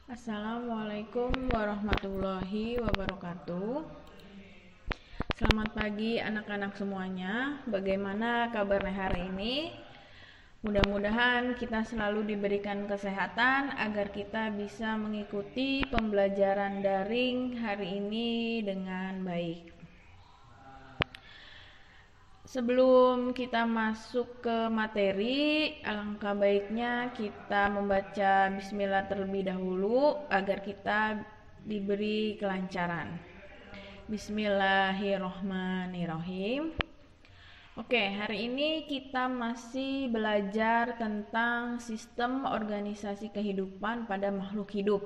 Assalamualaikum warahmatullahi wabarakatuh. Selamat pagi anak-anak semuanya. Bagaimana kabarnya hari ini? Mudah-mudahan kita selalu diberikan kesehatan agar kita bisa mengikuti pembelajaran daring hari ini dengan baik. Sebelum kita masuk ke materi, alangkah baiknya kita membaca bismillah terlebih dahulu agar kita diberi kelancaran. Bismillahirrohmanirrohim. Oke, hari ini kita masih belajar tentang sistem organisasi kehidupan pada makhluk hidup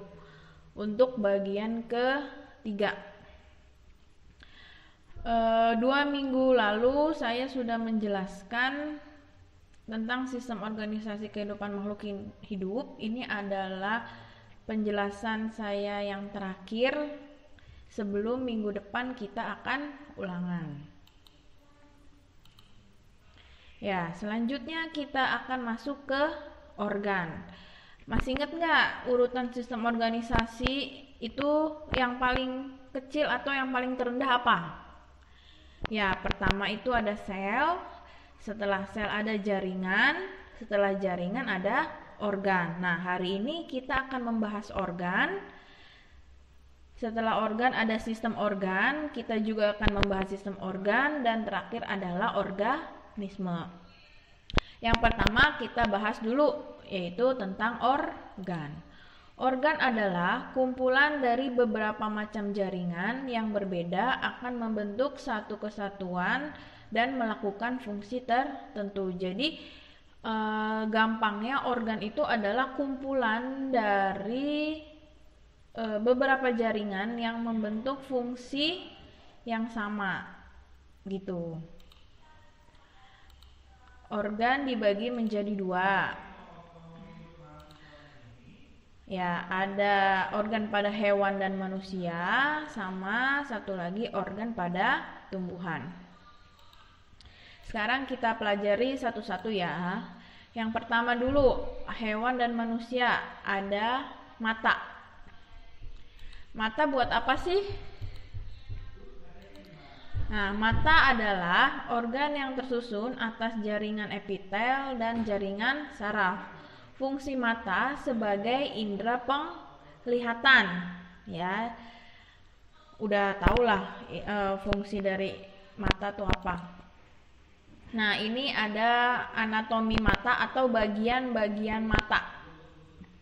untuk bagian ketiga. 2 minggu lalu saya sudah menjelaskan tentang sistem organisasi kehidupan makhluk hidup. Ini adalah penjelasan saya yang terakhir sebelum minggu depan kita akan ulangan. Ya, selanjutnya kita akan masuk ke organ. Masih ingat nggak urutan sistem organisasi itu yang paling kecil atau yang paling terendah apa? Ya, pertama itu ada sel, setelah sel ada jaringan, setelah jaringan ada organ. Nah, hari ini kita akan membahas organ. Setelah organ ada sistem organ, kita juga akan membahas sistem organ, dan terakhir adalah organisme. Yang pertama kita bahas dulu, yaitu tentang organ. Organ adalah kumpulan dari beberapa macam jaringan yang berbeda akan membentuk satu kesatuan dan melakukan fungsi tertentu. Jadi gampangnya organ itu adalah kumpulan dari beberapa jaringan yang membentuk fungsi yang sama gitu. Organ dibagi menjadi 2. Ya, ada organ pada hewan dan manusia, sama satu lagi organ pada tumbuhan. Sekarang kita pelajari satu-satu ya. Yang pertama dulu, hewan dan manusia, ada mata. Mata buat apa sih? Nah, mata adalah organ yang tersusun atas jaringan epitel dan jaringan saraf. Fungsi mata sebagai indera penglihatan, ya. Udah tahulah fungsi dari mata itu apa. Nah, ini ada anatomi mata atau bagian-bagian mata.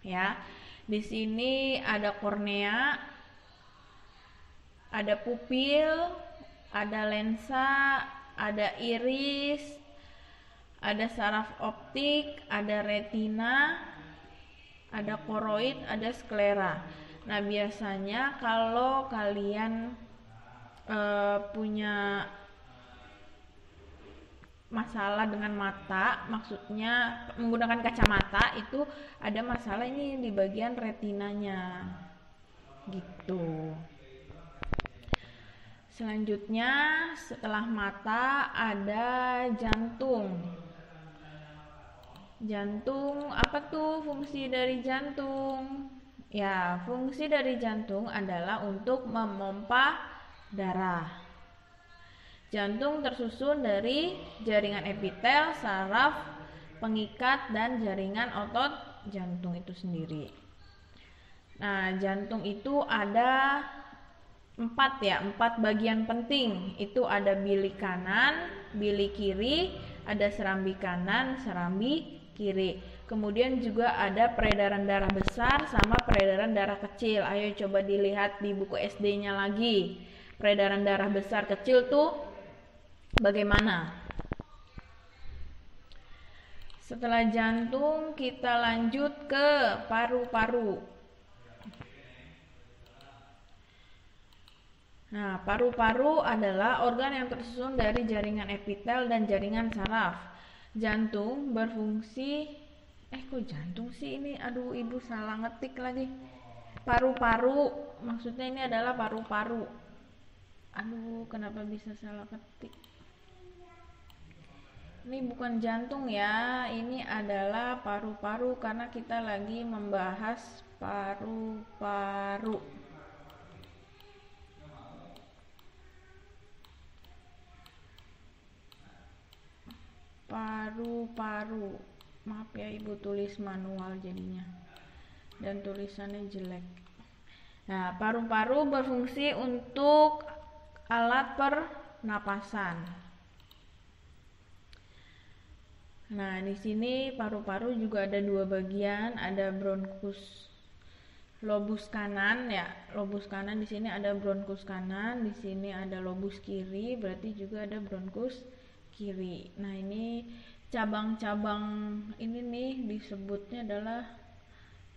Ya. Di sini ada kornea, ada pupil, ada lensa, ada iris, ada saraf optik, ada retina, ada koroid, ada sklera. Nah, biasanya kalau kalian punya masalah dengan mata, maksudnya menggunakan kacamata, itu ada masalah ini di bagian retinanya gitu. Selanjutnya setelah mata ada jantung. Jantung, apa tuh fungsi dari jantung? Ya, fungsi dari jantung adalah untuk memompa darah. Jantung tersusun dari jaringan epitel, saraf, pengikat, dan jaringan otot jantung itu sendiri. Nah, jantung itu ada 4 bagian penting. Itu ada bilik kanan, bilik kiri, ada serambi kanan, serambi kiri. Kemudian juga ada peredaran darah besar sama peredaran darah kecil. Ayo coba dilihat di buku SD-nya lagi. Peredaran darah besar kecil tuh bagaimana? Setelah jantung kita lanjut ke paru-paru. Nah, paru-paru adalah organ yang tersusun dari jaringan epitel dan jaringan saraf. Jantung berfungsi kok jantung sih ini? Aduh, ibu salah ngetik lagi. Paru-paru, maksudnya ini adalah paru-paru. Aduh, kenapa bisa salah ketik? Ini bukan jantung ya, ini adalah paru-paru karena kita lagi membahas paru-paru. Paru-paru. Maaf ya Ibu tulis manual jadinya. Dan tulisannya jelek. Nah, paru-paru berfungsi untuk alat pernapasan. Nah, di sini paru-paru juga ada dua bagian, ada bronkus lobus kanan ya. Lobus kanan di sini ada bronkus kanan, di sini ada lobus kiri, berarti juga ada bronkus kiri. Nah, ini cabang-cabang ini nih disebutnya adalah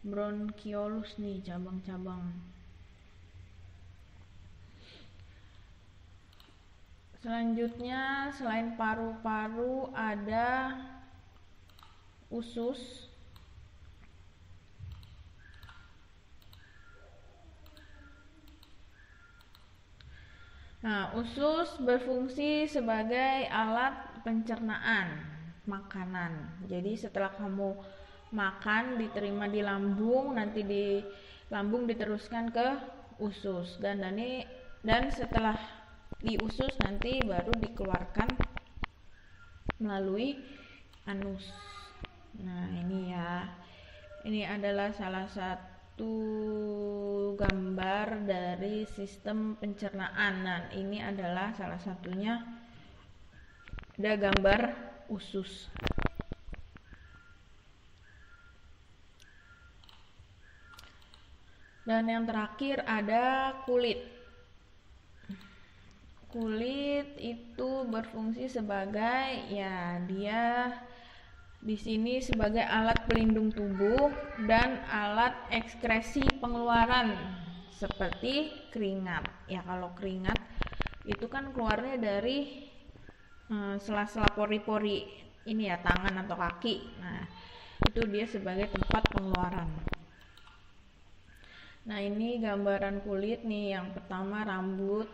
bronkiolus nih, cabang-cabang. Selanjutnya selain paru-paru ada usus. Nah, usus berfungsi sebagai alat pencernaan makanan. Jadi setelah kamu makan diterima di lambung, nanti di lambung diteruskan ke usus dan setelah di usus nanti baru dikeluarkan melalui anus. Nah, ini ya. Ini adalah salah satu gambar dari sistem pencernaan. Nah, ini adalah salah satunya, ada gambar usus. Dan yang terakhir ada kulit. Kulit itu berfungsi sebagai dia di sini sebagai alat pelindung tubuh dan alat ekskresi pengeluaran seperti keringat. Ya, kalau keringat itu kan keluarnya dari sela-sela pori-pori ini ya, tangan atau kaki. Nah, itu dia sebagai tempat pengeluaran. Nah, ini gambaran kulit nih. Yang pertama rambut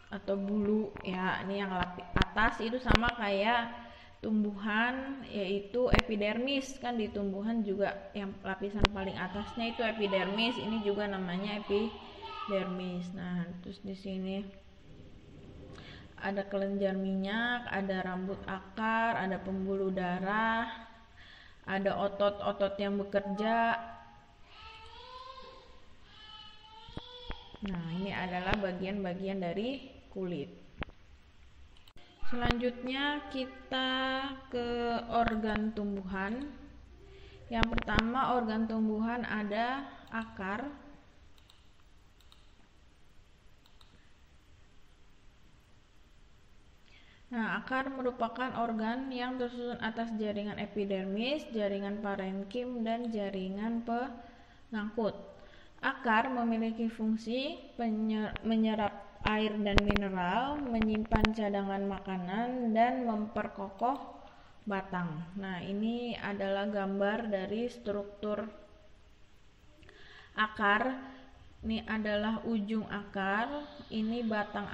atau bulu ya. Ini yang atas itu sama kayak tumbuhan, yaitu epidermis. Kan di tumbuhan juga yang lapisan paling atasnya itu epidermis. Ini juga namanya epidermis. Nah, terus di sini ada kelenjar minyak, ada rambut akar, ada pembuluh darah, ada otot-otot yang bekerja. Nah, ini adalah bagian-bagian dari kulit. Selanjutnya kita ke organ tumbuhan. Yang pertama organ tumbuhan ada akar. Nah, akar merupakan organ yang tersusun atas jaringan epidermis, jaringan parenkim, dan jaringan pengangkut. Akar memiliki fungsi menyerap air dan mineral, menyimpan cadangan makanan, dan memperkokoh batang. Nah, ini adalah gambar dari struktur akar. Ini adalah ujung akar, ini batang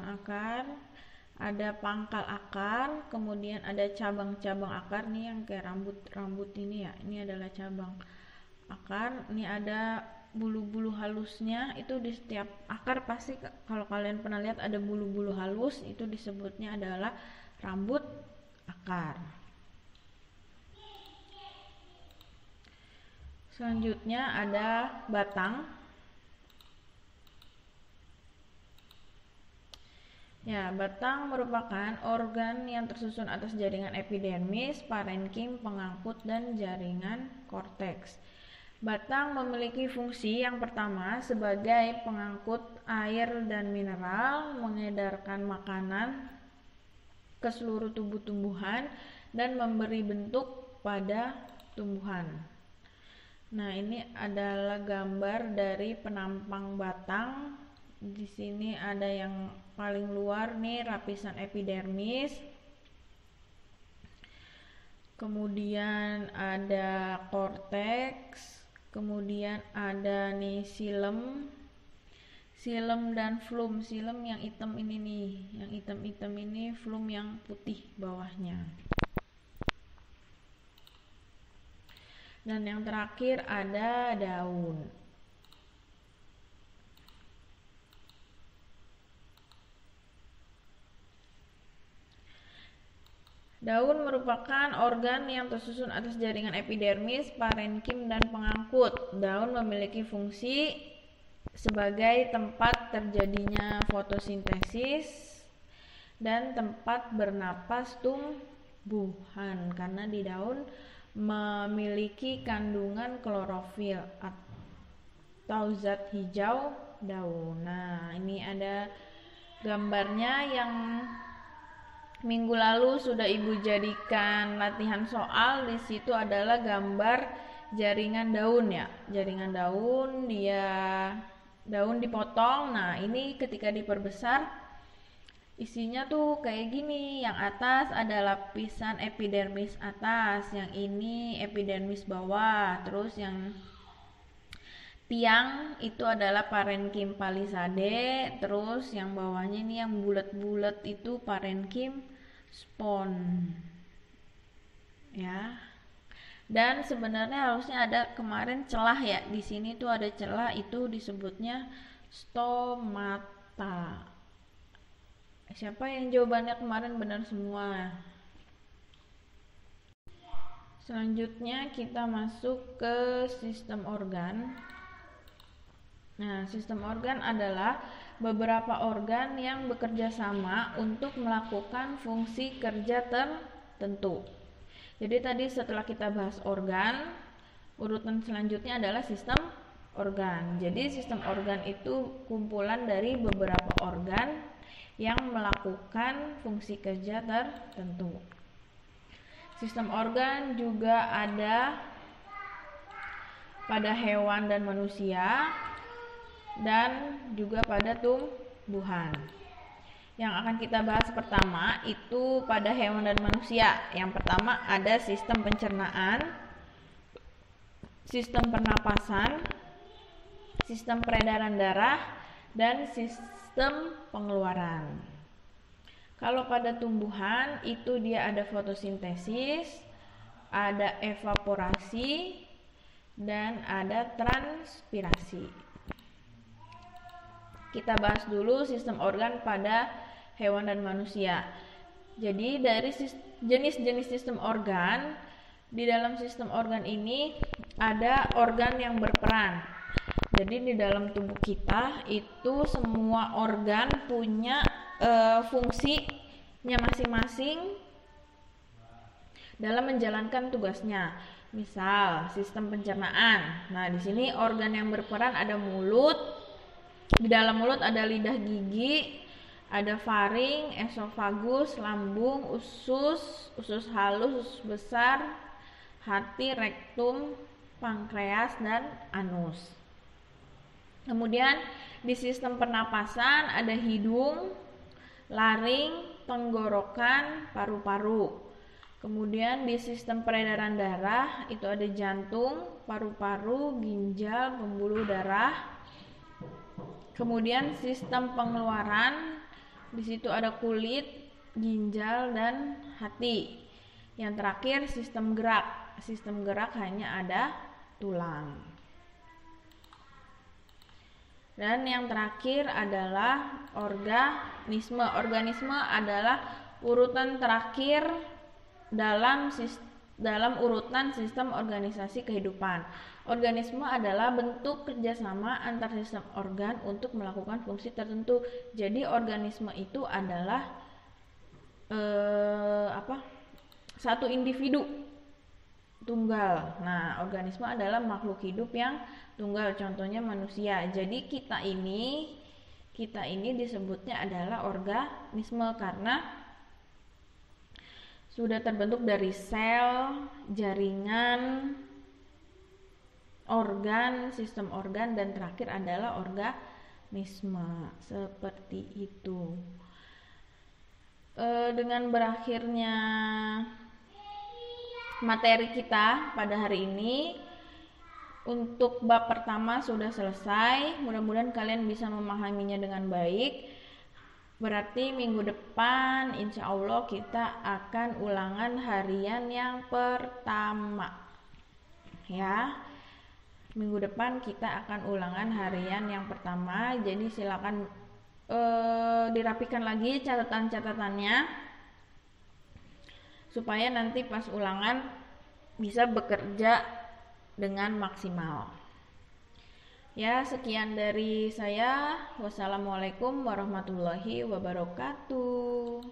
akar, ada pangkal akar, kemudian ada cabang-cabang akar nih yang kayak rambut ini ya. Ini adalah cabang akar. Ini ada bulu-bulu halusnya. Itu di setiap akar pasti kalau kalian pernah lihat ada bulu-bulu halus, itu disebutnya adalah rambut akar. Selanjutnya ada batang. Ya, batang merupakan organ yang tersusun atas jaringan epidermis, parenkim, pengangkut, dan jaringan korteks. Batang memiliki fungsi yang pertama sebagai pengangkut air dan mineral, mengedarkan makanan ke seluruh tubuh tumbuhan, dan memberi bentuk pada tumbuhan. Nah, ini adalah gambar dari penampang batang. Di sini ada yang paling luar nih lapisan epidermis. Kemudian ada korteks. Kemudian ada nih silem. Xilem dan phloem. Xilem yang hitam ini nih, yang hitam-hitam ini, phloem yang putih bawahnya. Dan yang terakhir ada daun. Daun merupakan organ yang tersusun atas jaringan epidermis, parenkim, dan pengangkut. Daun memiliki fungsi sebagai tempat terjadinya fotosintesis dan tempat bernapas tumbuhan, karena di daun memiliki kandungan klorofil atau zat hijau daun. Nah, ini ada gambarnya yang minggu lalu sudah Ibu jadikan latihan soal. Di situ adalah gambar jaringan daun ya. Jaringan daun, daun dipotong. Nah, ini ketika diperbesar isinya tuh kayak gini. Yang atas ada lapisan epidermis atas, yang ini epidermis bawah. Terus yang tiang itu adalah parenkim palisade, terus yang bawahnya ini yang bulat-bulat itu parenkim spon. Ya. Dan sebenarnya harusnya ada kemarin celah ya. Di sini tuh ada celah, itu disebutnya stomata. Siapa yang jawabannya kemarin benar semua? Selanjutnya kita masuk ke sistem organ. Nah, sistem organ adalah beberapa organ yang bekerja sama untuk melakukan fungsi kerja tertentu. Jadi tadi setelah kita bahas organ, urutan selanjutnya adalah sistem organ. Jadi sistem organ itu kumpulan dari beberapa organ yang melakukan fungsi kerja tertentu. Sistem organ juga ada pada hewan dan manusia, dan juga pada tumbuhan. Yang akan kita bahas pertama itu pada hewan dan manusia. Yang pertama ada sistem pencernaan, sistem pernapasan, sistem peredaran darah, dan sistem pengeluaran. Kalau pada tumbuhan itu dia ada fotosintesis, ada evaporasi, dan ada transpirasi. Kita bahas dulu sistem organ pada hewan dan manusia. Jadi dari jenis-jenis sistem organ, di dalam sistem organ ini ada organ yang berperan. Jadi di dalam tubuh kita itu semua organ punya fungsinya masing-masing dalam menjalankan tugasnya. Misal sistem pencernaan. Nah, di sini organ yang berperan ada mulut. Di dalam mulut ada lidah, gigi, ada faring, esofagus, lambung, usus halus, usus besar, hati, rektum, pankreas, dan anus. Kemudian di sistem pernapasan ada hidung, laring, tenggorokan, paru-paru. Kemudian di sistem peredaran darah itu ada jantung, paru-paru, ginjal, pembuluh darah. Kemudian sistem pengeluaran, di situ ada kulit, ginjal, dan hati. Yang terakhir sistem gerak. Sistem gerak hanya ada tulang. Dan yang terakhir adalah organisme. Organisme adalah urutan terakhir dalam urutan sistem organisasi kehidupan. Organisme adalah bentuk kerjasama antar sistem organ untuk melakukan fungsi tertentu. Jadi organisme itu adalah satu individu tunggal. Nah, organisme adalah makhluk hidup yang tunggal, contohnya manusia. Jadi kita ini disebutnya adalah organisme karena sudah terbentuk dari sel, jaringan, organ, sistem organ, dan terakhir adalah organisme. Seperti itu. Dengan berakhirnya materi kita pada hari ini, untuk bab pertama sudah selesai. Mudah-mudahan kalian bisa memahaminya dengan baik. Berarti minggu depan insya Allah kita akan ulangan harian yang pertama. Ya, minggu depan kita akan ulangan harian yang pertama. Jadi silakan dirapikan lagi catatan-catatannya supaya nanti pas ulangan bisa bekerja dengan maksimal. Ya, sekian dari saya. Wassalamualaikum warahmatullahi wabarakatuh.